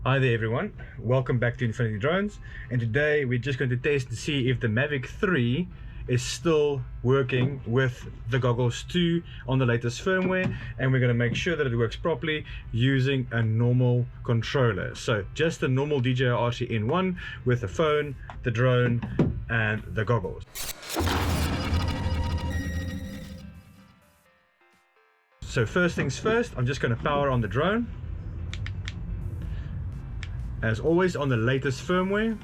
Hi there everyone, welcome back to Infinity Drones, and today we're just going to test to see if the Mavic 3 is still working with the goggles 2 on the latest firmware, and we're going to make sure that it works properly using a normal controller. So just a normal DJI RC-N1 with the phone, the drone and the goggles. So first things first, I'm just going to power on the drone. As always, on the latest firmware.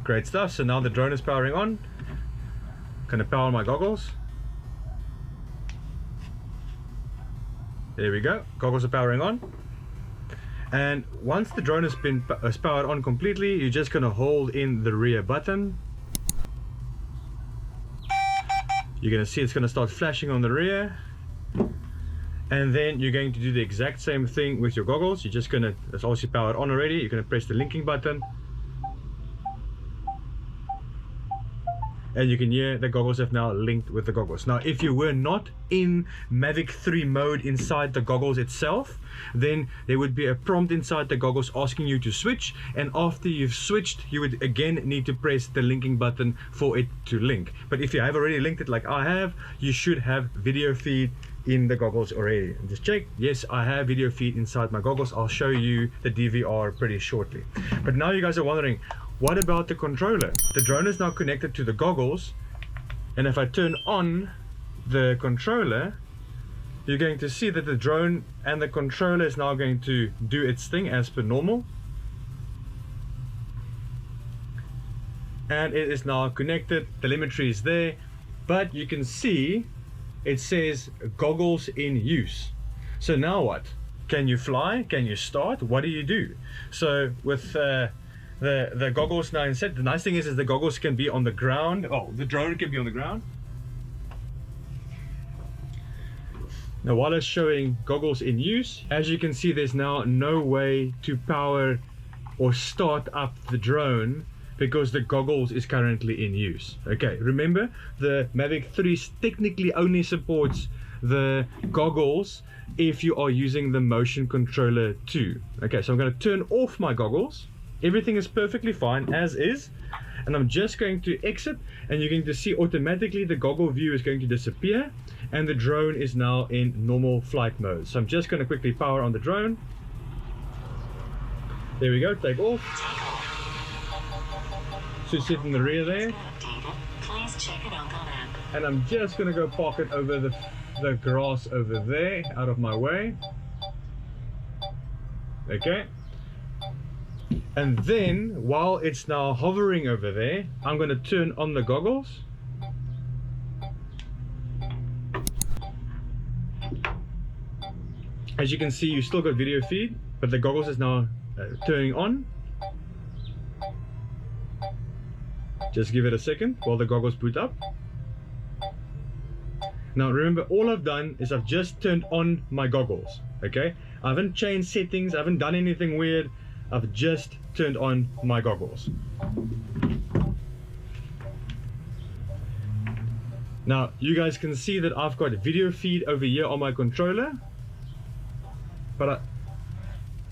Great stuff. So now the drone is powering on. Gonna power my goggles. There we go. Goggles are powering on. And once the drone has been powered on completely, you're just gonna hold in the rear button. You're gonna see it's gonna start flashing on the rear. And then you're going to do the exact same thing with your goggles. You're just gonna, it's obviously powered on already, you're gonna press the linking button. And you can hear the goggles have now linked with the goggles. Now, if you were not in Mavic 3 mode inside the goggles itself, then there would be a prompt inside the goggles asking you to switch. And after you've switched, you would again need to press the linking button for it to link. But if you have already linked it like I have, you should have video feed in the goggles already. And just check, yes, I have video feed inside my goggles. I'll show you the DVR pretty shortly. But now you guys are wondering, what about the controller? The drone is now connected to the goggles, and if I turn on the controller, you're going to see that the drone and the controller is now going to do its thing as per normal. And it is now connected, telemetry is there, but you can see it says goggles in use. So now what? Can you fly? Can you start? What do you do? So with the goggles now in set, the nice thing is the goggles can be on the ground. Oh, the drone can be on the ground. Now while it's showing goggles in use, as you can see, there's now no way to power or start up the drone because the goggles is currently in use. Okay, remember the Mavic 3 technically only supports the goggles if you are using the motion controller 2. Okay, so I'm going to turn off my goggles. Everything is perfectly fine as is, and I'm just going to exit, and you're going to see automatically the goggle view is going to disappear and the drone is now in normal flight mode. So I'm just going to quickly power on the drone. There we go, take off. So sit in the rear there, and I'm just going to go park it over the grass over there, out of my way. Okay. And then, while it's now hovering over there, I'm going to turn on the goggles. As you can see, you still got video feed, but the goggles is now turning on. Just give it a second while the goggles boot up. Now remember, all I've done is I've just turned on my goggles. Okay, I haven't changed settings, I haven't done anything weird. I've just turned on my goggles. Now you guys can see that I've got video feed over here on my controller, but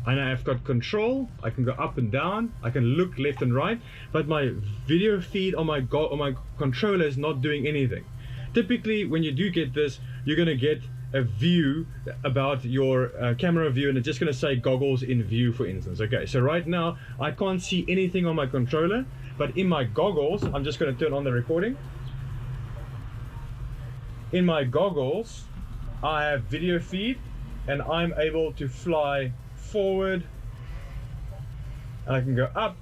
I know I've got control. I can go up and down, I can look left and right, but my video feed on my controller is not doing anything. Typically when you do get this, you're going to get a view about your camera view, and it's just going to say goggles in view, for instance. Okay, so right now I can't see anything on my controller, but in my goggles, I'm just going to turn on the recording. In my goggles I have video feed, and I'm able to fly forward, and I can go up,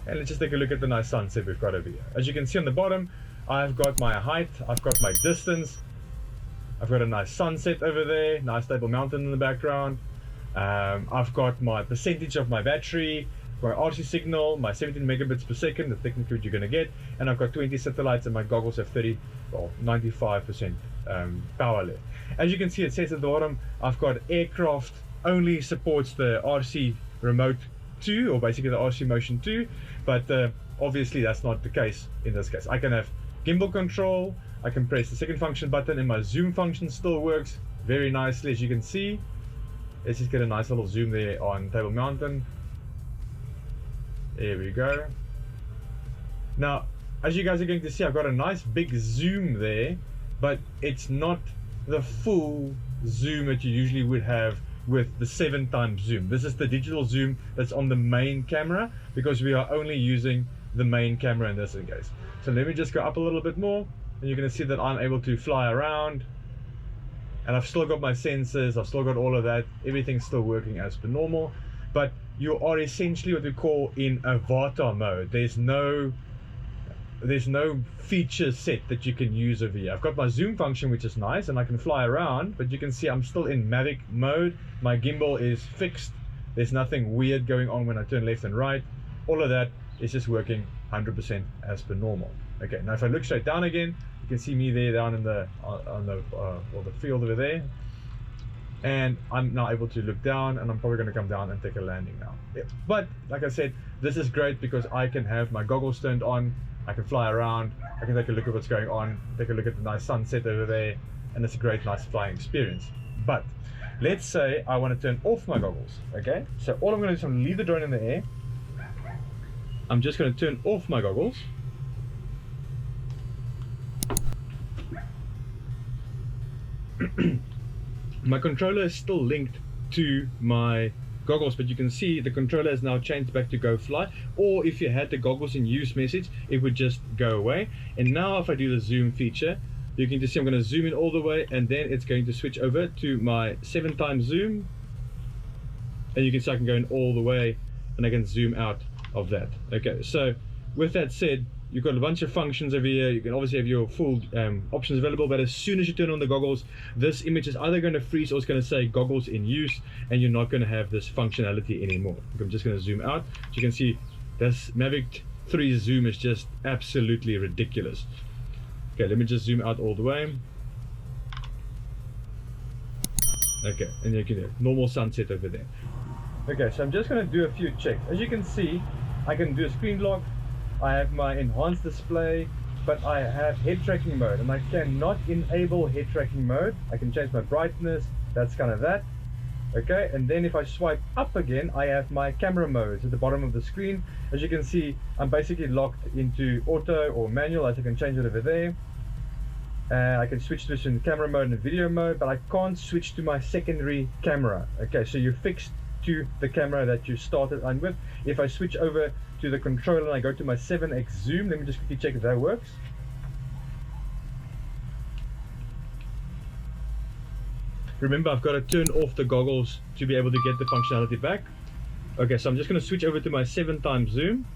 and let's just take a look at the nice sunset we've got over here. As you can see on the bottom, I've got my height, I've got my distance, I've got a nice sunset over there, nice stable mountain in the background. I've got my percentage of my battery, my RC signal, my 17 megabits per second, that's technically what you're going to get, and I've got 20 satellites, and my goggles have 95% power left. As you can see, it says at the bottom, I've got aircraft only supports the RC remote 2, or basically the RC motion 2, but obviously that's not the case in this case. I can have gimbal control, I can press the second function button and my zoom function still works, very nicely, as you can see. Let's just get a nice little zoom there on Table Mountain. There we go. Now, as you guys are going to see, I've got a nice big zoom there, but it's not the full zoom that you usually would have with the 7x zoom. This is the digital zoom that's on the main camera, because we are only using the main camera in this case. So let me just go up a little bit more, and you're going to see that I'm able to fly around, and I've still got my sensors, I've still got all of that, everything's still working as per normal. But you are essentially what we call in avatar mode. There's no feature set that you can use over here. I've got my zoom function, which is nice, and I can fly around, but you can see I'm still in Mavic mode. My gimbal is fixed. There's nothing weird going on when I turn left and right. All of that is just working 100% as per normal. Okay, now if I look straight down again, you can see me there down in the the field over there, and I'm now able to look down, and I'm probably going to come down and take a landing now. Yeah. But like I said, this is great because I can have my goggles turned on, I can fly around, I can take a look at what's going on, take a look at the nice sunset over there, and it's a great, nice flying experience. But let's say I want to turn off my goggles. Okay, so all I'm going to do is I'm going to leave the drone in the air. I'm just going to turn off my goggles. My controller is still linked to my goggles, but you can see the controller has now changed back to go fly, or if you had the goggles in use message, it would just go away. And now if I do the zoom feature, you can just see I'm going to zoom in all the way, and then it's going to switch over to my 7x zoom, and you can see I can go in all the way, and I can zoom out of that. Okay, so with that said, you've got a bunch of functions over here. You can obviously have your full options available, but as soon as you turn on the goggles, this image is either going to freeze or it's going to say goggles in use, and you're not going to have this functionality anymore. I'm just going to zoom out. So you can see this Mavic 3 zoom is just absolutely ridiculous. Okay, let me just zoom out all the way. Okay, and you can have normal sunset over there. Okay, so I'm just going to do a few checks. As you can see, I can do a screen lock. I have my enhanced display, but I have head tracking mode, and I cannot enable head tracking mode. I can change my brightness, that's kind of that. Okay, and then if I swipe up again, I have my camera modes at the bottom of the screen. As you can see, I'm basically locked into auto or manual, as I can change it over there. I can switch to in camera mode and video mode, but I can't switch to my secondary camera. Okay, so you're fixed to the camera that you started on with. If I switch over to the controller and I go to my 7x zoom, let me just quickly check if that works. Remember, I've got to turn off the goggles to be able to get the functionality back. Okay, so I'm just going to switch over to my 7x zoom.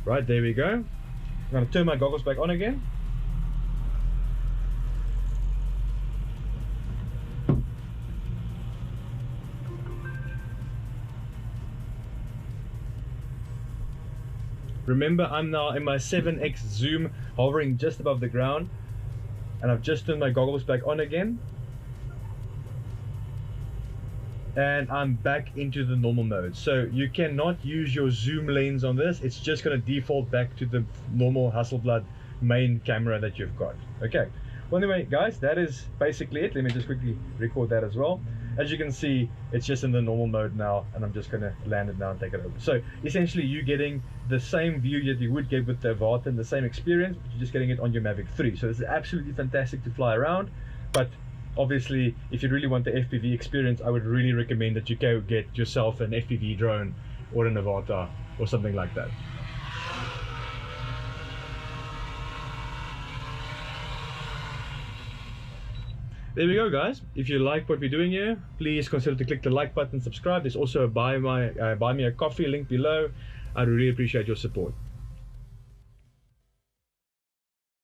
Right, there we go. I'm going to turn my goggles back on again. Remember, I'm now in my 7x zoom, hovering just above the ground, and I've just turned my goggles back on again, and I'm back into the normal mode. So you cannot use your zoom lens on this. It's just going to default back to the normal Hasselblad main camera that you've got. Okay, well anyway guys, that is basically it. Let me just quickly record that as well. As you can see, it's just in the normal mode now, and I'm just going to land it now and take it over. So essentially you're getting the same view that you would get with the Avatar and the same experience, but you're just getting it on your Mavic 3. So this is absolutely fantastic to fly around, but obviously if you really want the FPV experience, I would really recommend that you go get yourself an FPV drone or an Avatar or something like that. There we go guys. If you like what we're doing here, please consider to click the like button, subscribe. There's also a buy me a coffee link below. I'd really appreciate your support.